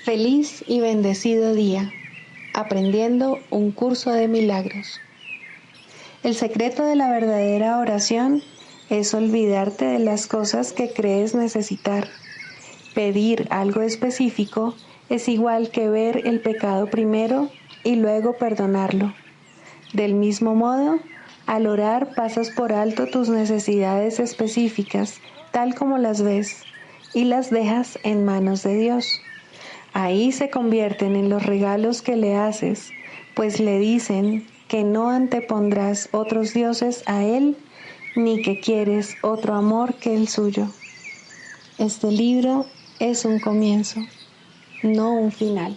Feliz y bendecido día, aprendiendo un curso de milagros. El secreto de la verdadera oración es olvidarte de las cosas que crees necesitar. Pedir algo específico es igual que ver el pecado primero y luego perdonarlo. Del mismo modo, al orar pasas por alto tus necesidades específicas, tal como las ves, y las dejas en manos de Dios. Ahí se convierten en los regalos que le haces, pues le dicen que no antepondrás otros dioses a Él, ni que quieres otro amor que el suyo. Este libro es un comienzo, no un final.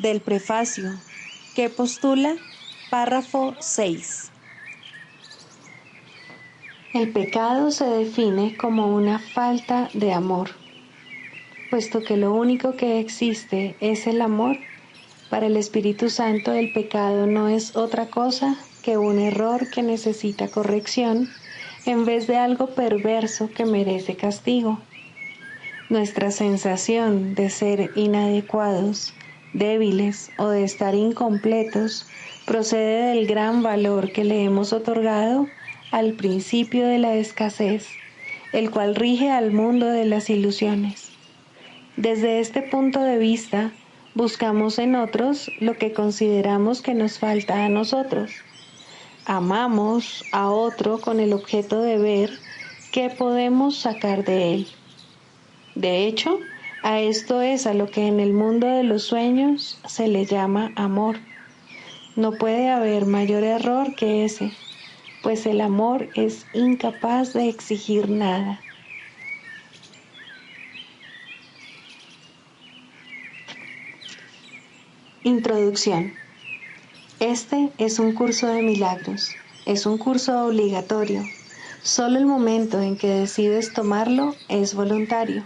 Del prefacio, que postula, párrafo 6. El pecado se define como una falta de amor. Puesto que lo único que existe es el amor, para el Espíritu Santo el pecado no es otra cosa que un error que necesita corrección en vez de algo perverso que merece castigo. Nuestra sensación de ser inadecuados, débiles o de estar incompletos procede del gran valor que le hemos otorgado al principio de la escasez, el cual rige al mundo de las ilusiones. Desde este punto de vista, buscamos en otros lo que consideramos que nos falta a nosotros. Amamos a otro con el objeto de ver qué podemos sacar de él. De hecho, a esto es a lo que en el mundo de los sueños se le llama amor. No puede haber mayor error que ese, pues el amor es incapaz de exigir nada. Introducción. Este es un curso de milagros. Es un curso obligatorio. Solo el momento en que decides tomarlo es voluntario.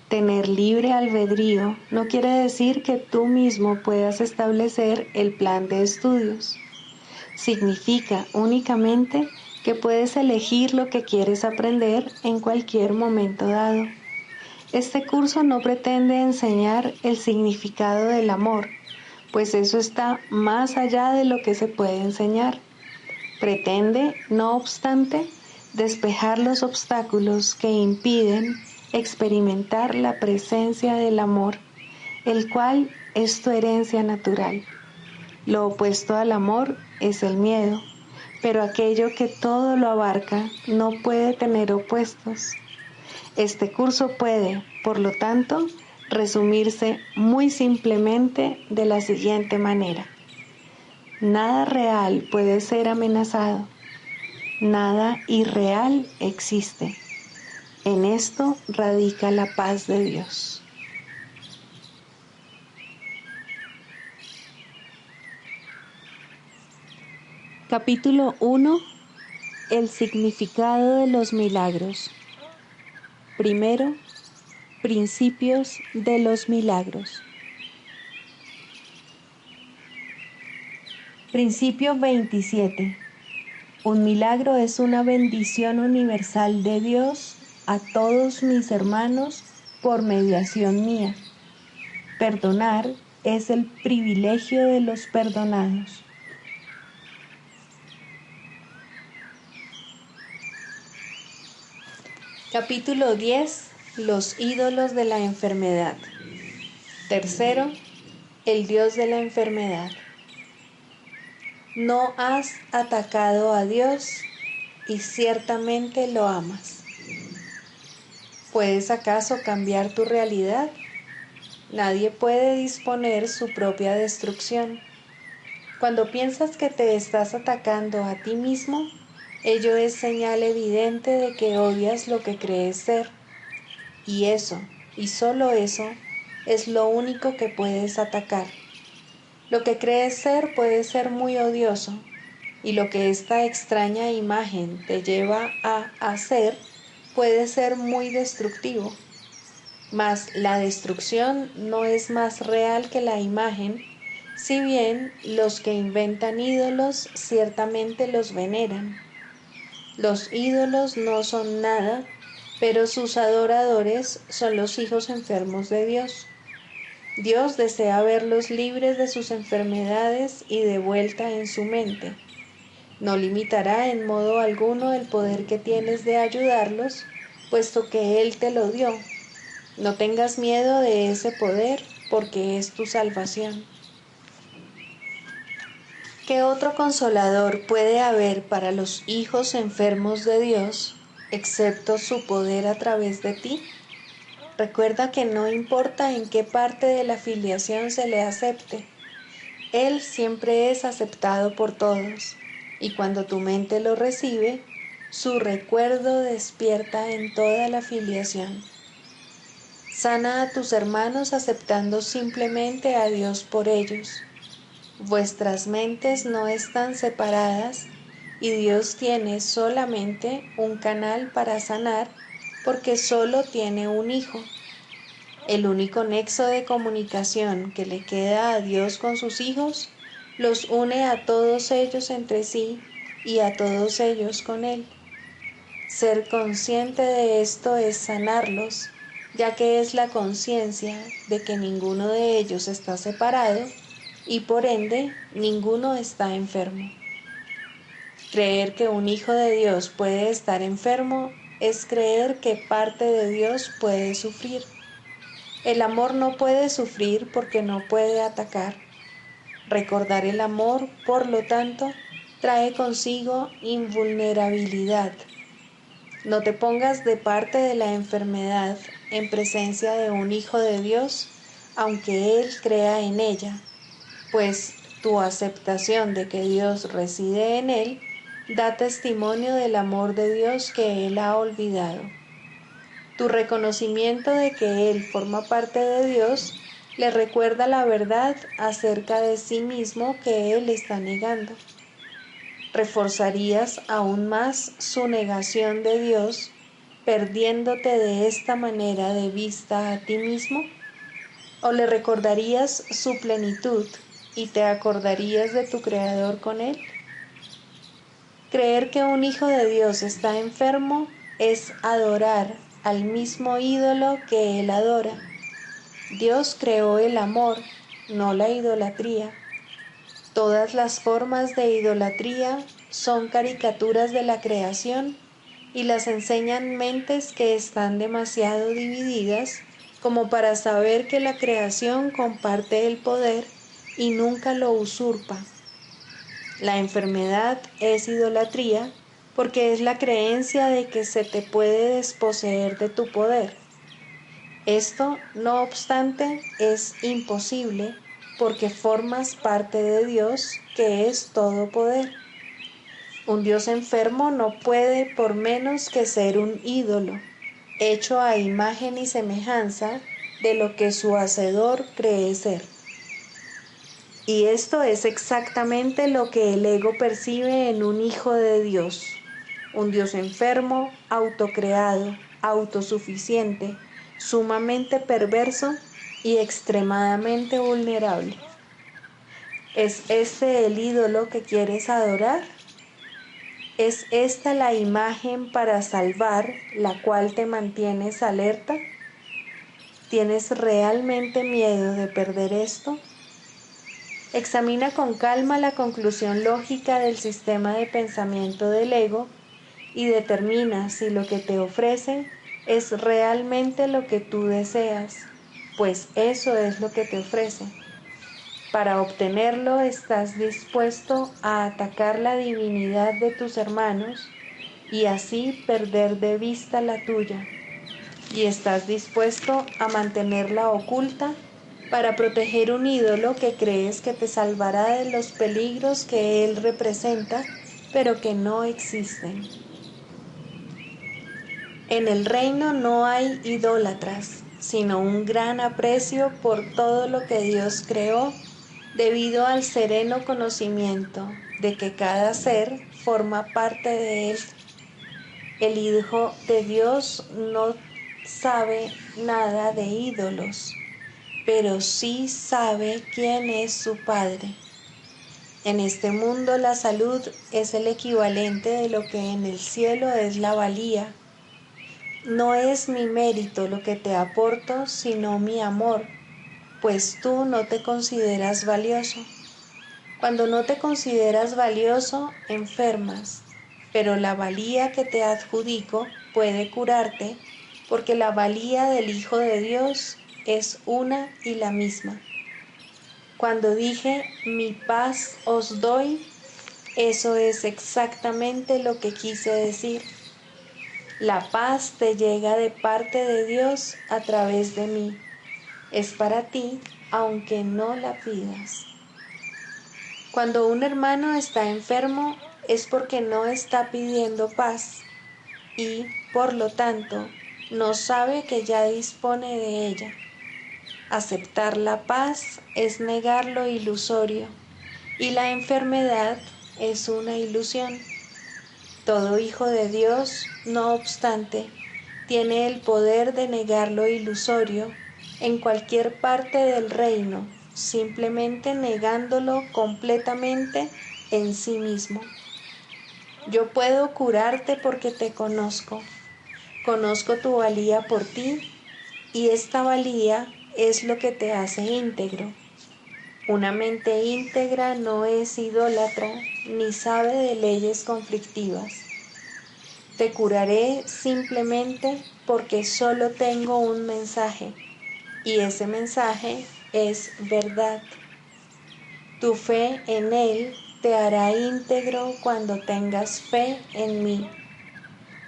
Tener libre albedrío no quiere decir que tú mismo puedas establecer el plan de estudios. Significa únicamente que puedes elegir lo que quieres aprender en cualquier momento dado. Este curso no pretende enseñar el significado del amor, pues eso está más allá de lo que se puede enseñar. Pretende, no obstante, despejar los obstáculos que impiden experimentar la presencia del amor, el cual es tu herencia natural. Lo opuesto al amor es el miedo, pero aquello que todo lo abarca no puede tener opuestos. Este curso puede, por lo tanto, resumirse muy simplemente de la siguiente manera. Nada real puede ser amenazado. Nada irreal existe. En esto radica la paz de Dios. Capítulo 1. El significado de los milagros. Primero, principios de los milagros. Principio 27. Un milagro es una bendición universal de Dios a todos mis hermanos por mediación mía. Perdonar es el privilegio de los perdonados. Capítulo 10. Los ídolos de la enfermedad. Tercero, el Dios de la enfermedad. No has atacado a Dios y ciertamente lo amas. ¿Puedes acaso cambiar tu realidad? Nadie puede disponer su propia destrucción. Cuando piensas que te estás atacando a ti mismo, ello es señal evidente de que odias lo que crees ser. Y eso, y solo eso, es lo único que puedes atacar. Lo que crees ser puede ser muy odioso, y lo que esta extraña imagen te lleva a hacer puede ser muy destructivo. Mas la destrucción no es más real que la imagen, si bien los que inventan ídolos ciertamente los veneran. Los ídolos no son nada, pero sus adoradores son los hijos enfermos de Dios. Dios desea verlos libres de sus enfermedades y de vuelta en su mente. No limitará en modo alguno el poder que tienes de ayudarlos, puesto que Él te lo dio. No tengas miedo de ese poder, porque es tu salvación. ¿Qué otro consolador puede haber para los hijos enfermos de Dios, excepto su poder a través de ti? Recuerda que no importa en qué parte de la filiación se le acepte, Él siempre es aceptado por todos, y cuando tu mente lo recibe, su recuerdo despierta en toda la filiación. Sana a tus hermanos aceptando simplemente a Dios por ellos. Vuestras mentes no están separadas y Dios tiene solamente un canal para sanar porque solo tiene un hijo. El único nexo de comunicación que le queda a Dios con sus hijos los une a todos ellos entre sí y a todos ellos con Él. Ser consciente de esto es sanarlos, ya que es la conciencia de que ninguno de ellos está separado y por ende ninguno está enfermo. Creer que un hijo de Dios puede estar enfermo es creer que parte de Dios puede sufrir. El amor no puede sufrir porque no puede atacar. Recordar el amor, por lo tanto, trae consigo invulnerabilidad. No te pongas de parte de la enfermedad en presencia de un hijo de Dios, aunque Él crea en ella, pues tu aceptación de que Dios reside en Él da testimonio del amor de Dios que Él ha olvidado. Tu reconocimiento de que Él forma parte de Dios le recuerda la verdad acerca de sí mismo que Él está negando. ¿Reforzarías aún más su negación de Dios, perdiéndote de esta manera de vista a ti mismo? ¿O le recordarías su plenitud y te acordarías de tu Creador con Él? Creer que un hijo de Dios está enfermo es adorar al mismo ídolo que Él adora. Dios creó el amor, no la idolatría. Todas las formas de idolatría son caricaturas de la creación y las enseñan mentes que están demasiado divididas como para saber que la creación comparte el poder y nunca lo usurpa. La enfermedad es idolatría porque es la creencia de que se te puede desposeer de tu poder. Esto, no obstante, es imposible porque formas parte de Dios, que es todo poder. Un Dios enfermo no puede por menos que ser un ídolo, hecho a imagen y semejanza de lo que su hacedor cree ser. Y esto es exactamente lo que el ego percibe en un hijo de Dios, un Dios enfermo, autocreado, autosuficiente, sumamente perverso y extremadamente vulnerable. ¿Es este el ídolo que quieres adorar? ¿Es esta la imagen para salvar, la cual te mantienes alerta? ¿Tienes realmente miedo de perder esto? Examina con calma la conclusión lógica del sistema de pensamiento del ego y determina si lo que te ofrece es realmente lo que tú deseas, pues eso es lo que te ofrece. Para obtenerlo estás dispuesto a atacar la divinidad de tus hermanos y así perder de vista la tuya, y estás dispuesto a mantenerla oculta para proteger un ídolo que crees que te salvará de los peligros que él representa, pero que no existen. En el reino no hay idólatras, sino un gran aprecio por todo lo que Dios creó, debido al sereno conocimiento de que cada ser forma parte de él. El Hijo de Dios no sabe nada de ídolos, pero sí sabe quién es su Padre. En este mundo la salud es el equivalente de lo que en el cielo es la valía. No es mi mérito lo que te aporto, sino mi amor, pues tú no te consideras valioso. Cuando no te consideras valioso, enfermas, pero la valía que te adjudico puede curarte, porque la valía del Hijo de Dios es una y la misma. Cuando dije, mi paz os doy, eso es exactamente lo que quise decir. La paz te llega de parte de Dios a través de mí. Es para ti, aunque no la pidas. Cuando un hermano está enfermo es porque no está pidiendo paz y, por lo tanto, no sabe que ya dispone de ella. Aceptar la paz es negar lo ilusorio y la enfermedad es una ilusión. Todo hijo de Dios, no obstante, tiene el poder de negar lo ilusorio en cualquier parte del reino, simplemente negándolo completamente en sí mismo. Yo puedo curarte porque te conozco. Conozco tu valía por ti y esta valía es lo que te hace íntegro. Una mente íntegra no es idólatra ni sabe de leyes conflictivas. Te curaré simplemente porque solo tengo un mensaje y ese mensaje es verdad. Tu fe en Él te hará íntegro cuando tengas fe en mí.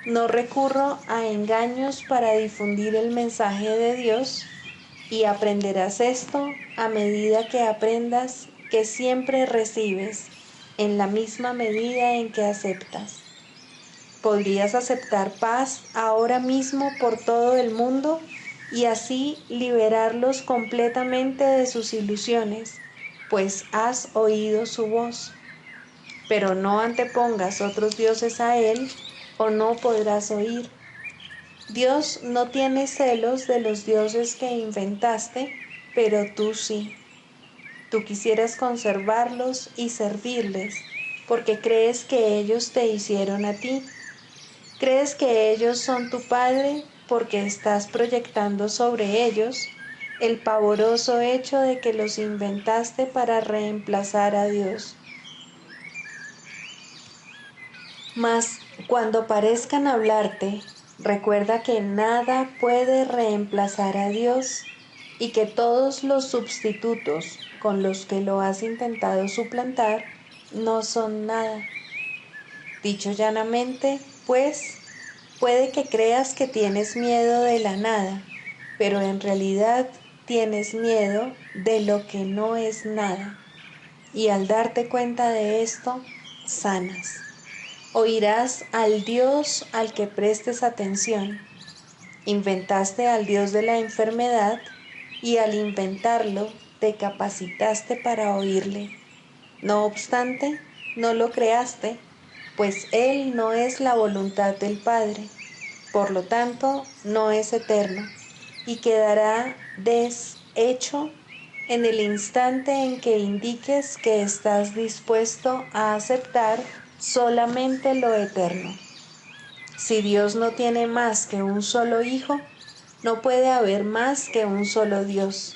No recurro a engaños para difundir el mensaje de Dios y aprenderás esto a medida que aprendas que siempre recibes en la misma medida en que aceptas. Podrías aceptar paz ahora mismo por todo el mundo y así liberarlos completamente de sus ilusiones, pues has oído su voz. Pero no antepongas otros dioses a él o no podrás oír. Dios no tiene celos de los dioses que inventaste, pero tú sí. Tú quisieras conservarlos y servirles, porque crees que ellos te hicieron a ti. Crees que ellos son tu padre porque estás proyectando sobre ellos el pavoroso hecho de que los inventaste para reemplazar a Dios. Mas cuando parezcan hablarte, recuerda que nada puede reemplazar a Dios y que todos los sustitutos con los que lo has intentado suplantar no son nada. Dicho llanamente, pues, puede que creas que tienes miedo de la nada, pero en realidad tienes miedo de lo que no es nada. Y al darte cuenta de esto, sanas. Oirás al Dios al que prestes atención. Inventaste al Dios de la enfermedad y al inventarlo te capacitaste para oírle. No obstante, no lo creaste, pues Él no es la voluntad del Padre, por lo tanto no es eterno y quedará deshecho en el instante en que indiques que estás dispuesto a aceptar solamente lo eterno. Si Dios no tiene más que un solo hijo, no puede haber más que un solo Dios.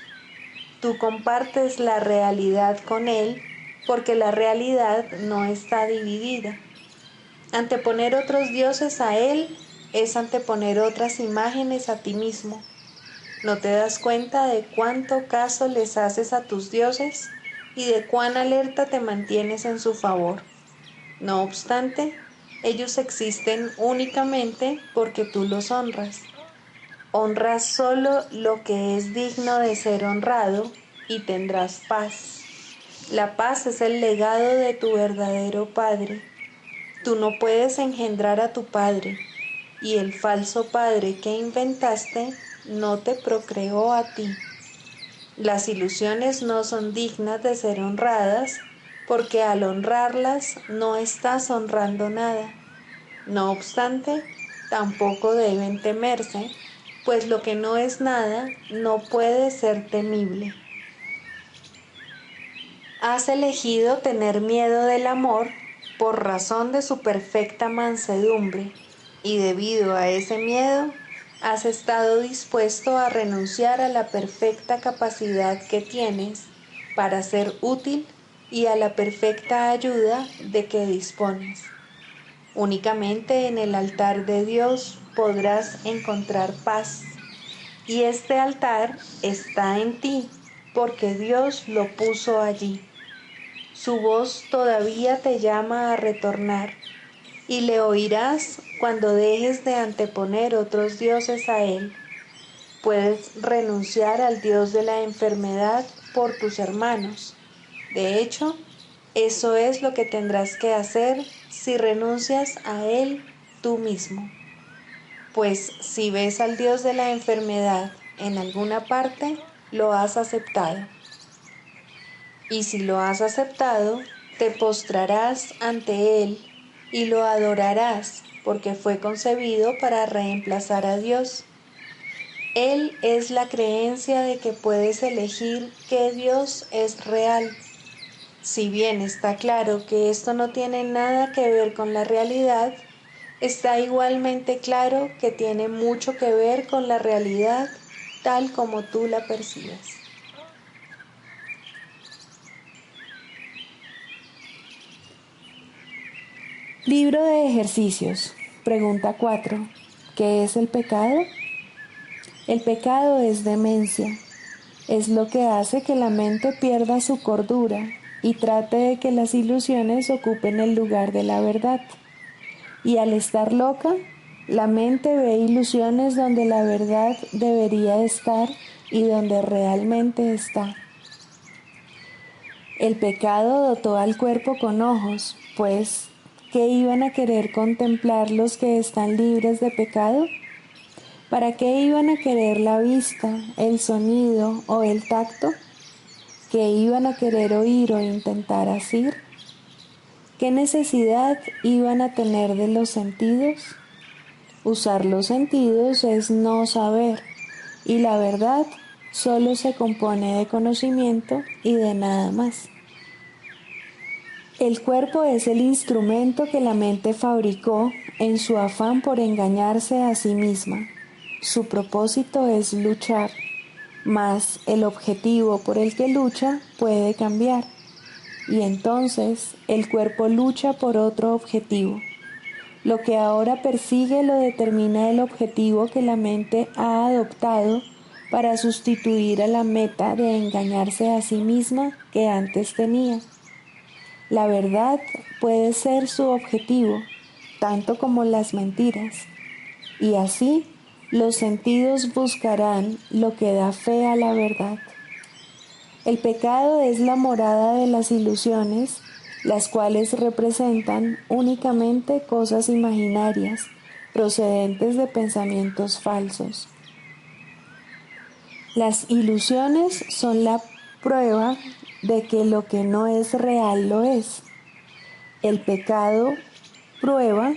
Tú compartes la realidad con Él porque la realidad no está dividida. Anteponer otros dioses a Él es anteponer otras imágenes a ti mismo. ¿No te das cuenta de cuánto caso les haces a tus dioses y de cuán alerta te mantienes en su favor? No obstante, ellos existen únicamente porque tú los honras. Honras solo lo que es digno de ser honrado y tendrás paz. La paz es el legado de tu verdadero Padre. Tú no puedes engendrar a tu Padre, y el falso Padre que inventaste no te procreó a ti. Las ilusiones no son dignas de ser honradas, porque al honrarlas no estás honrando nada. No obstante, tampoco deben temerse, pues lo que no es nada no puede ser temible. Has elegido tener miedo del amor por razón de su perfecta mansedumbre, y debido a ese miedo, has estado dispuesto a renunciar a la perfecta capacidad que tienes para ser útil y a la perfecta ayuda de que dispones. Únicamente en el altar de Dios podrás encontrar paz, y este altar está en ti porque Dios lo puso allí. Su voz todavía te llama a retornar, y le oirás cuando dejes de anteponer otros dioses a Él. Puedes renunciar al Dios de la enfermedad por tus hermanos. De hecho, eso es lo que tendrás que hacer si renuncias a Él tú mismo. Pues si ves al Dios de la enfermedad en alguna parte, lo has aceptado. Y si lo has aceptado, te postrarás ante Él y lo adorarás, porque fue concebido para reemplazar a Dios. Él es la creencia de que puedes elegir qué Dios es real. Si bien está claro que esto no tiene nada que ver con la realidad, está igualmente claro que tiene mucho que ver con la realidad tal como tú la percibes. Libro de ejercicios. Pregunta 4. ¿Qué es el pecado? El pecado es demencia. Es lo que hace que la mente pierda su cordura y trate de que las ilusiones ocupen el lugar de la verdad. Y al estar loca, la mente ve ilusiones donde la verdad debería estar y donde realmente está. El pecado dotó al cuerpo con ojos, pues, ¿qué iban a querer contemplar los que están libres de pecado? ¿Para qué iban a querer la vista, el sonido o el tacto? ¿Qué iban a querer oír o intentar asir? ¿Qué necesidad iban a tener de los sentidos? Usar los sentidos es no saber, y la verdad solo se compone de conocimiento y de nada más. El cuerpo es el instrumento que la mente fabricó en su afán por engañarse a sí misma. Su propósito es luchar, mas el objetivo por el que lucha puede cambiar, y entonces el cuerpo lucha por otro objetivo. Lo que ahora persigue lo determina el objetivo que la mente ha adoptado para sustituir a la meta de engañarse a sí misma que antes tenía. La verdad puede ser su objetivo, tanto como las mentiras, y así los sentidos buscarán lo que da fe a la verdad. El pecado es la morada de las ilusiones, las cuales representan únicamente cosas imaginarias, procedentes de pensamientos falsos. Las ilusiones son la prueba de que lo que no es real lo es. El pecado prueba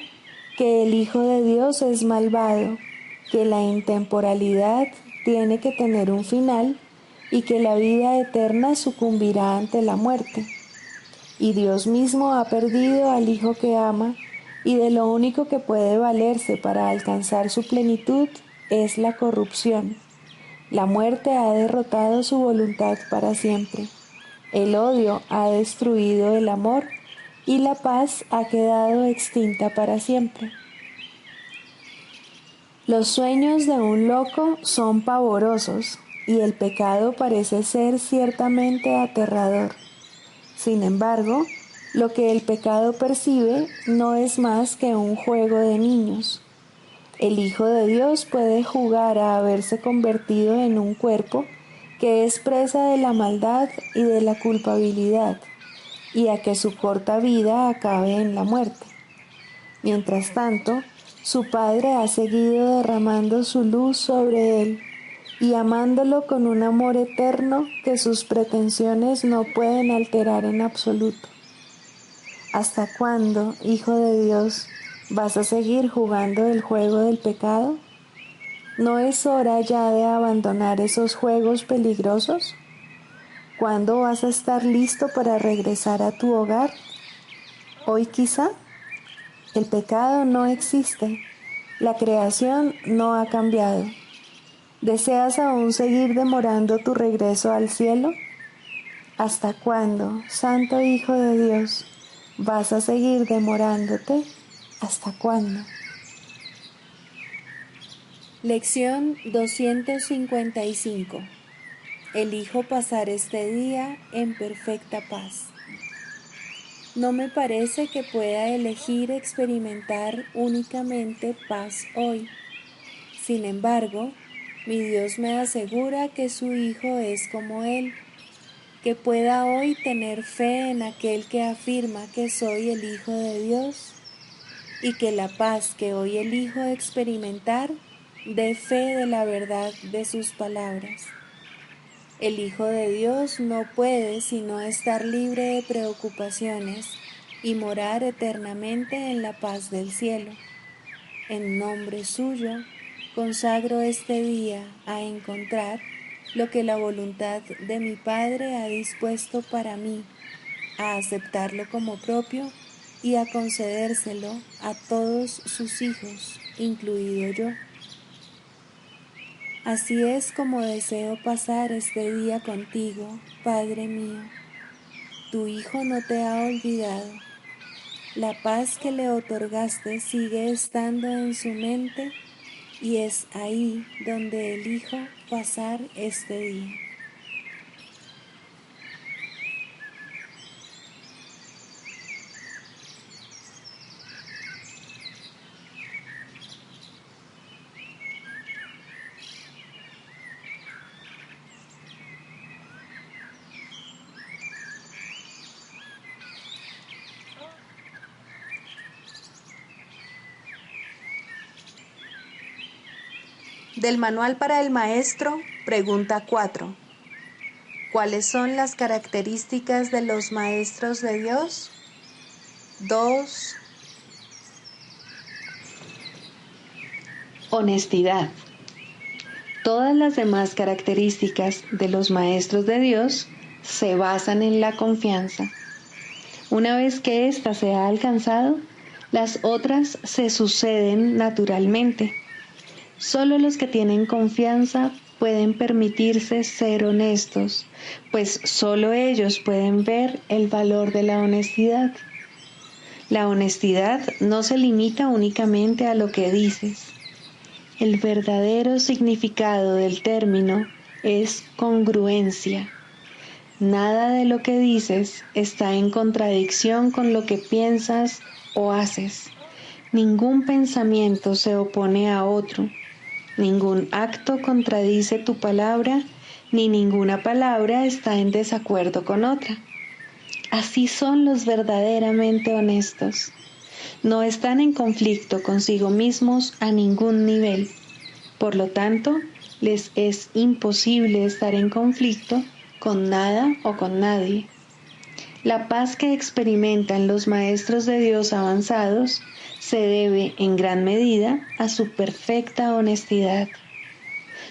que el Hijo de Dios es malvado, que la intemporalidad tiene que tener un final y que la vida eterna sucumbirá ante la muerte. Y Dios mismo ha perdido al Hijo que ama, y de lo único que puede valerse para alcanzar su plenitud es la corrupción. La muerte ha derrotado su voluntad para siempre. El odio ha destruido el amor y la paz ha quedado extinta para siempre. Los sueños de un loco son pavorosos y el pecado parece ser ciertamente aterrador. Sin embargo, lo que el pecado percibe no es más que un juego de niños. El Hijo de Dios puede jugar a haberse convertido en un cuerpo que es presa de la maldad y de la culpabilidad, y a que su corta vida acabe en la muerte. Mientras tanto, su Padre ha seguido derramando su luz sobre él y amándolo con un amor eterno que sus pretensiones no pueden alterar en absoluto. ¿Hasta cuándo, Hijo de Dios, vas a seguir jugando el juego del pecado? ¿No es hora ya de abandonar esos juegos peligrosos? ¿Cuándo vas a estar listo para regresar a tu hogar? ¿Hoy quizá? El pecado no existe. La creación no ha cambiado. ¿Deseas aún seguir demorando tu regreso al cielo? ¿Hasta cuándo, Santo Hijo de Dios, vas a seguir demorándote? ¿Hasta cuándo? Lección 255. Elijo pasar este día en perfecta paz. No me parece que pueda elegir experimentar únicamente paz hoy. Sin embargo, mi Dios me asegura que su Hijo es como Él, que pueda hoy tener fe en aquel que afirma que soy el Hijo de Dios, y que la paz que hoy elijo experimentar dé fe de la verdad de sus palabras. El Hijo de Dios no puede sino estar libre de preocupaciones y morar eternamente en la paz del cielo. En nombre suyo, consagro este día a encontrar lo que la voluntad de mi Padre ha dispuesto para mí, a aceptarlo como propio y a concedérselo a todos sus hijos, incluido yo. Así es como deseo pasar este día contigo, Padre mío. Tu Hijo no te ha olvidado. La paz que le otorgaste sigue estando en su mente y es ahí donde elijo pasar este día. Del Manual para el Maestro, pregunta 4. ¿Cuáles son las características de los maestros de Dios? 2. Honestidad. Todas las demás características de los maestros de Dios se basan en la confianza. Una vez que ésta se ha alcanzado, las otras se suceden naturalmente. Solo los que tienen confianza pueden permitirse ser honestos, pues solo ellos pueden ver el valor de la honestidad. La honestidad no se limita únicamente a lo que dices. El verdadero significado del término es congruencia. Nada de lo que dices está en contradicción con lo que piensas o haces. Ningún pensamiento se opone a otro. Ningún acto contradice tu palabra, ni ninguna palabra está en desacuerdo con otra. Así son los verdaderamente honestos. No están en conflicto consigo mismos a ningún nivel. Por lo tanto, les es imposible estar en conflicto con nada o con nadie. La paz que experimentan los maestros de Dios avanzados se debe en gran medida a su perfecta honestidad.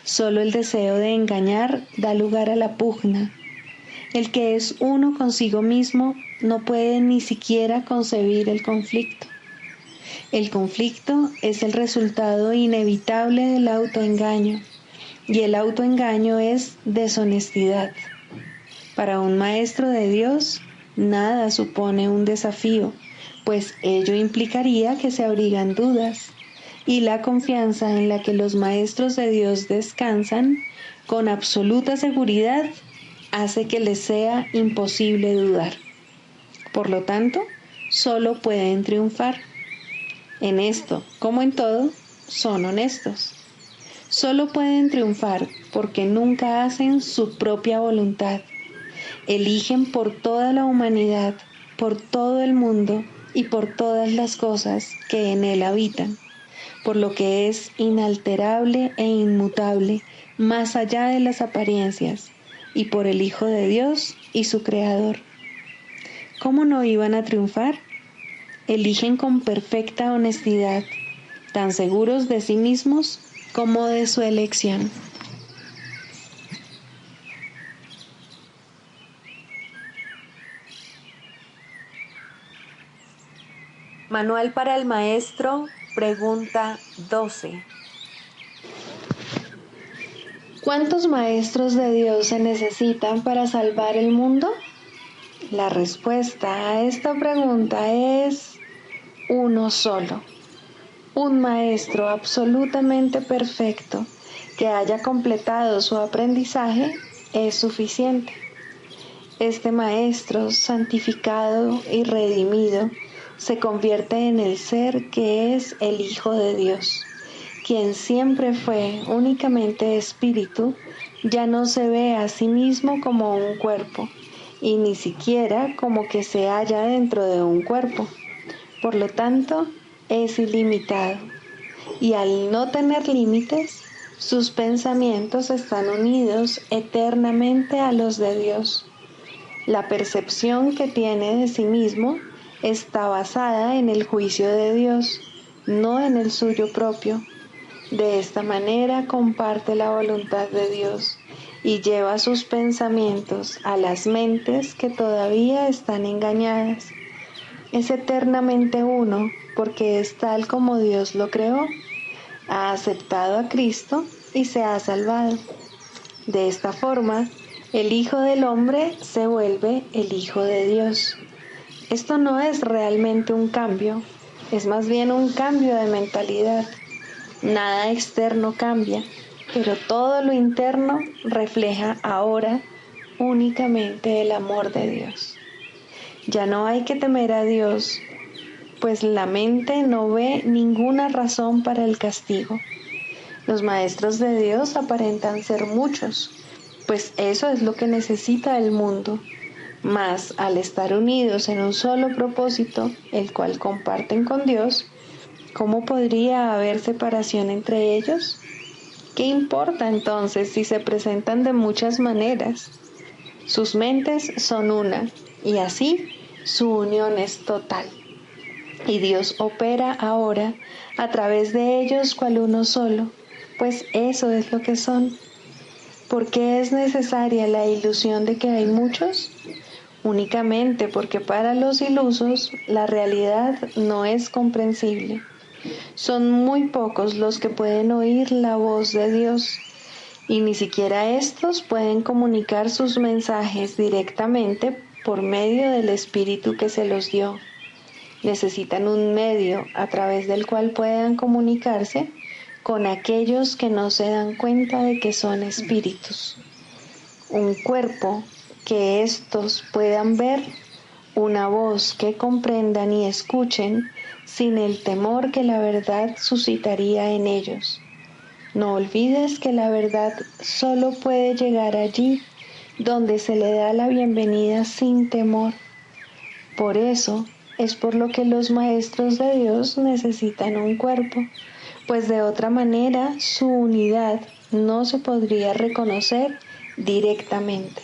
Solo el deseo de engañar da lugar a la pugna. El que es uno consigo mismo no puede ni siquiera concebir el conflicto. El conflicto es el resultado inevitable del autoengaño, y el autoengaño es deshonestidad. Para un maestro de Dios, nada supone un desafío, pues ello implicaría que se abrigan dudas, y la confianza en la que los maestros de Dios descansan con absoluta seguridad hace que les sea imposible dudar. Por lo tanto, solo pueden triunfar. En esto, como en todo, son honestos. Solo pueden triunfar porque nunca hacen su propia voluntad. Eligen por toda la humanidad, por todo el mundo y por todas las cosas que en él habitan, por lo que es inalterable e inmutable, más allá de las apariencias, y por el Hijo de Dios y su Creador. ¿Cómo no iban a triunfar? Eligen con perfecta honestidad, tan seguros de sí mismos como de su elección. Manual para el maestro, pregunta 12. ¿Cuántos maestros de Dios se necesitan para salvar el mundo? La respuesta a esta pregunta es uno solo. Un maestro absolutamente perfecto que haya completado su aprendizaje es suficiente. Este maestro santificado y redimido se convierte en el ser que es el Hijo de Dios, quien siempre fue únicamente espíritu. Ya no se ve a sí mismo como un cuerpo y ni siquiera como que se halla dentro de un cuerpo. Por lo tanto, es ilimitado y al no tener límites, sus pensamientos están unidos eternamente a los de Dios. La percepción que tiene de sí mismo está basada en el juicio de Dios, no en el suyo propio. De esta manera comparte la voluntad de Dios y lleva sus pensamientos a las mentes que todavía están engañadas. Es eternamente uno porque es tal como Dios lo creó. Ha aceptado a Cristo y se ha salvado. De esta forma, el Hijo del Hombre se vuelve el Hijo de Dios. Esto no es realmente un cambio, es más bien un cambio de mentalidad. Nada externo cambia, pero todo lo interno refleja ahora únicamente el amor de Dios. Ya no hay que temer a Dios, pues la mente no ve ninguna razón para el castigo. Los maestros de Dios aparentan ser muchos, pues eso es lo que necesita el mundo. Mas al estar unidos en un solo propósito, el cual comparten con Dios, ¿cómo podría haber separación entre ellos? ¿Qué importa entonces si se presentan de muchas maneras? Sus mentes son una, y así su unión es total. Y Dios opera ahora a través de ellos cual uno solo, pues eso es lo que son. ¿Por qué es necesaria la ilusión de que hay muchos? Únicamente porque para los ilusos la realidad no es comprensible. Son muy pocos los que pueden oír la voz de Dios, y ni siquiera estos pueden comunicar sus mensajes directamente por medio del Espíritu que se los dio. Necesitan un medio a través del cual puedan comunicarse con aquellos que no se dan cuenta de que son espíritus. Un cuerpo que éstos puedan ver, una voz que comprendan y escuchen sin el temor que la verdad suscitaría en ellos. No olvides que la verdad solo puede llegar allí donde se le da la bienvenida sin temor. Por eso es por lo que los maestros de Dios necesitan un cuerpo, pues de otra manera su unidad no se podría reconocer directamente.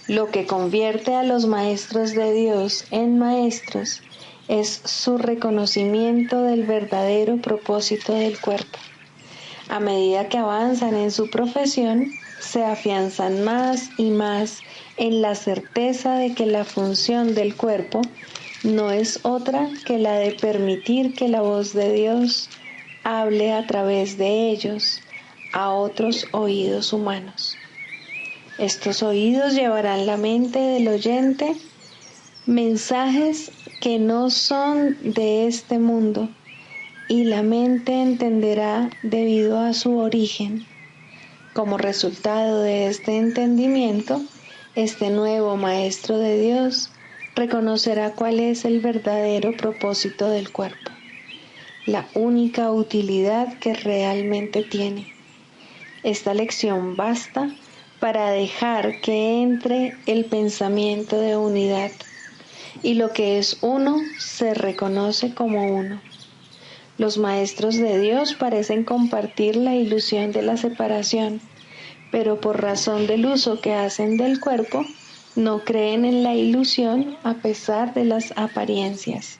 Lo que convierte a los maestros de Dios en maestros es su reconocimiento del verdadero propósito del cuerpo. A medida que avanzan en su profesión, se afianzan más y más en la certeza de que la función del cuerpo no es otra que la de permitir que la voz de Dios hable a través de ellos a otros oídos humanos. Estos oídos llevarán la mente del oyente mensajes que no son de este mundo, y la mente entenderá debido a su origen. Como resultado de este entendimiento, este nuevo Maestro de Dios reconocerá cuál es el verdadero propósito del cuerpo, la única utilidad que realmente tiene. Esta lección basta para dejar que entre el pensamiento de unidad, y lo que es uno se reconoce como uno. Los maestros de Dios parecen compartir la ilusión de la separación, pero por razón del uso que hacen del cuerpo, no creen en la ilusión a pesar de las apariencias.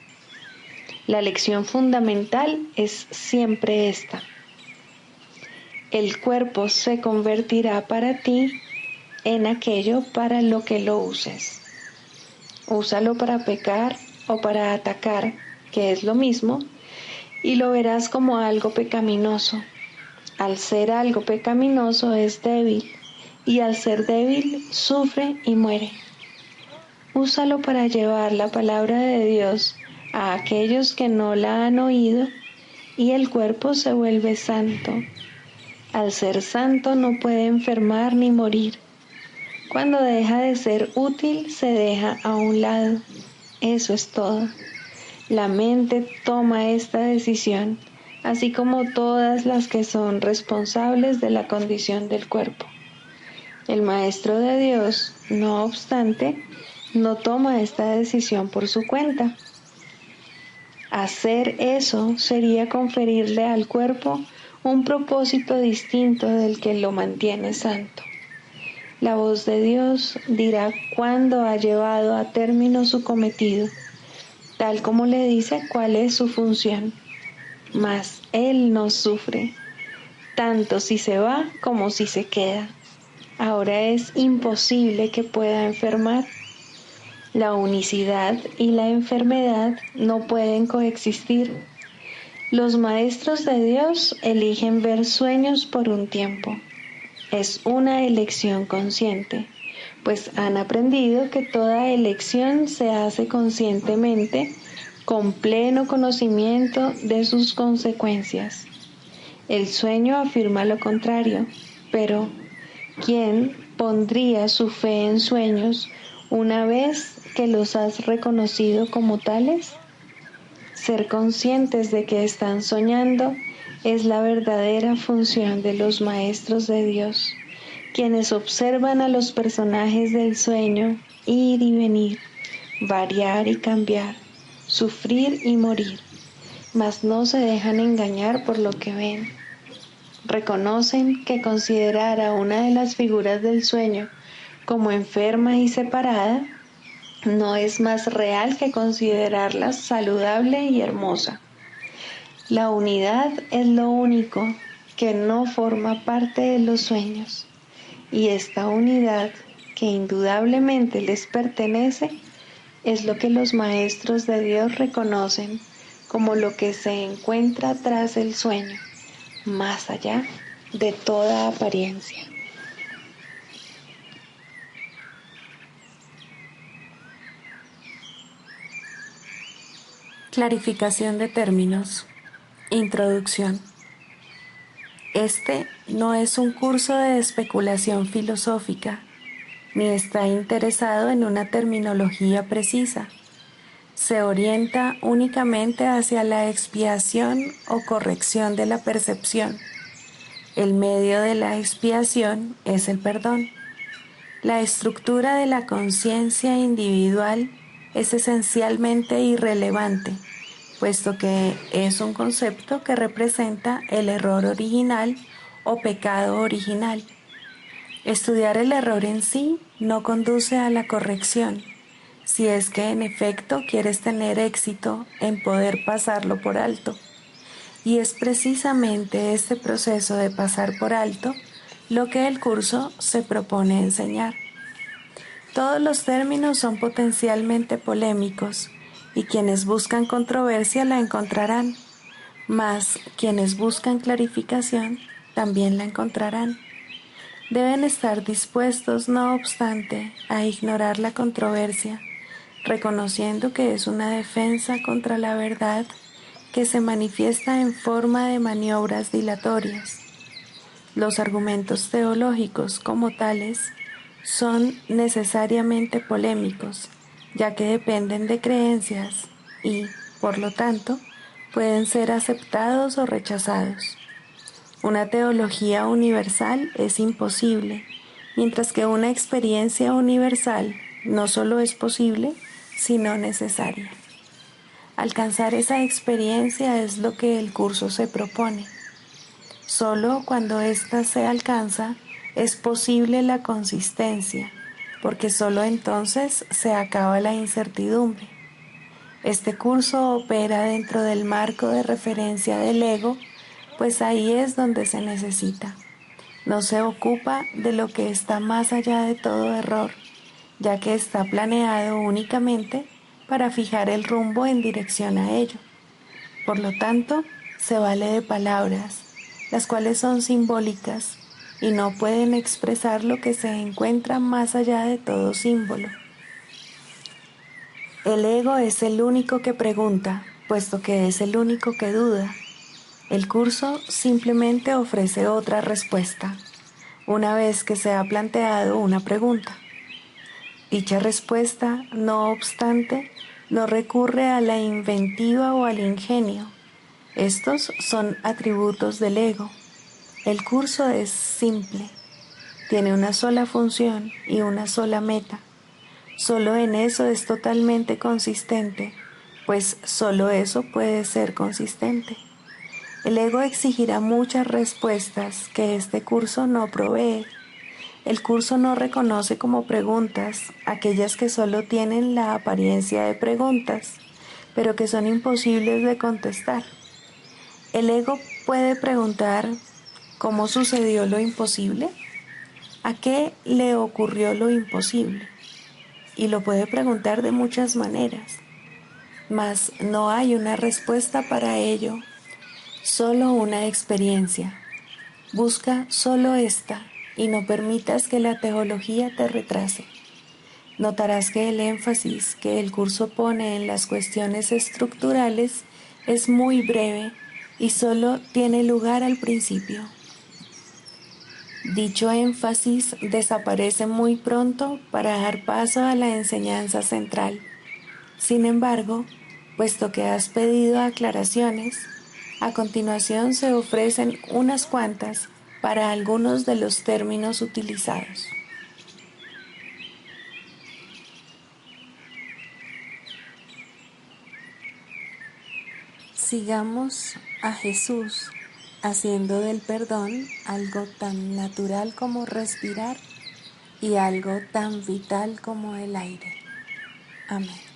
La lección fundamental es siempre esta: el cuerpo se convertirá para ti en aquello para lo que lo uses. Úsalo para pecar o para atacar, que es lo mismo, y lo verás como algo pecaminoso. Al ser algo pecaminoso es débil, y al ser débil sufre y muere. Úsalo para llevar la palabra de Dios a aquellos que no la han oído, y el cuerpo se vuelve santo. Al ser santo no puede enfermar ni morir. Cuando deja de ser útil, se deja a un lado. Eso es todo. La mente toma esta decisión, así como todas las que son responsables de la condición del cuerpo. El Maestro de Dios, no obstante, no toma esta decisión por su cuenta. Hacer eso sería conferirle al cuerpo un propósito distinto del que lo mantiene santo. La voz de Dios dirá cuándo ha llevado a término su cometido, tal como le dice cuál es su función. Mas Él no sufre, tanto si se va como si se queda. Ahora es imposible que pueda enfermar. La unicidad y la enfermedad no pueden coexistir. Los maestros de Dios eligen ver sueños por un tiempo. Es una elección consciente, pues han aprendido que toda elección se hace conscientemente, con pleno conocimiento de sus consecuencias. El sueño afirma lo contrario, pero ¿quién pondría su fe en sueños una vez que los has reconocido como tales? Ser conscientes de que están soñando es la verdadera función de los maestros de Dios, quienes observan a los personajes del sueño ir y venir, variar y cambiar, sufrir y morir, mas no se dejan engañar por lo que ven. Reconocen que considerar a una de las figuras del sueño como enferma y separada no es más real que considerarla saludable y hermosa. La unidad es lo único que no forma parte de los sueños, y esta unidad, que indudablemente les pertenece, es lo que los maestros de Dios reconocen como lo que se encuentra tras el sueño, más allá de toda apariencia. Clarificación de términos. Introducción. Este no es un curso de especulación filosófica, ni está interesado en una terminología precisa. Se orienta únicamente hacia la expiación o corrección de la percepción. El medio de la expiación es el perdón. La estructura de la conciencia individual es esencialmente irrelevante, puesto que es un concepto que representa el error original o pecado original. Estudiar el error en sí no conduce a la corrección, si es que en efecto quieres tener éxito en poder pasarlo por alto. Y es precisamente este proceso de pasar por alto lo que el curso se propone enseñar. Todos los términos son potencialmente polémicos, y quienes buscan controversia la encontrarán, mas quienes buscan clarificación también la encontrarán. Deben estar dispuestos, no obstante, a ignorar la controversia, reconociendo que es una defensa contra la verdad que se manifiesta en forma de maniobras dilatorias. Los argumentos teológicos, como tales, son necesariamente polémicos, ya que dependen de creencias y, por lo tanto, pueden ser aceptados o rechazados. Una teología universal es imposible, mientras que una experiencia universal no solo es posible, sino necesaria. Alcanzar esa experiencia es lo que el curso se propone. Solo cuando ésta se alcanza es posible la consistencia, porque solo entonces se acaba la incertidumbre. Este curso opera dentro del marco de referencia del ego, pues ahí es donde se necesita. No se ocupa de lo que está más allá de todo error, ya que está planeado únicamente para fijar el rumbo en dirección a ello. Por lo tanto, se vale de palabras, las cuales son simbólicas y no pueden expresar lo que se encuentra más allá de todo símbolo. El ego es el único que pregunta, puesto que es el único que duda. El curso simplemente ofrece otra respuesta, una vez que se ha planteado una pregunta. Dicha respuesta, no obstante, no recurre a la inventiva o al ingenio. Estos son atributos del ego. El curso es simple, tiene una sola función y una sola meta. Solo en eso es totalmente consistente, pues solo eso puede ser consistente. El ego exigirá muchas respuestas que este curso no provee. El curso no reconoce como preguntas aquellas que solo tienen la apariencia de preguntas, pero que son imposibles de contestar. El ego puede preguntar ¿cómo sucedió lo imposible? ¿A qué le ocurrió lo imposible? Y lo puede preguntar de muchas maneras, mas no hay una respuesta para ello, solo una experiencia. Busca solo esta y no permitas que la teología te retrase. Notarás que el énfasis que el curso pone en las cuestiones estructurales es muy breve y solo tiene lugar al principio. Dicho énfasis desaparece muy pronto para dar paso a la enseñanza central. Sin embargo, puesto que has pedido aclaraciones, a continuación se ofrecen unas cuantas para algunos de los términos utilizados. Sigamos a Jesús haciendo del perdón algo tan natural como respirar y algo tan vital como el aire. Amén.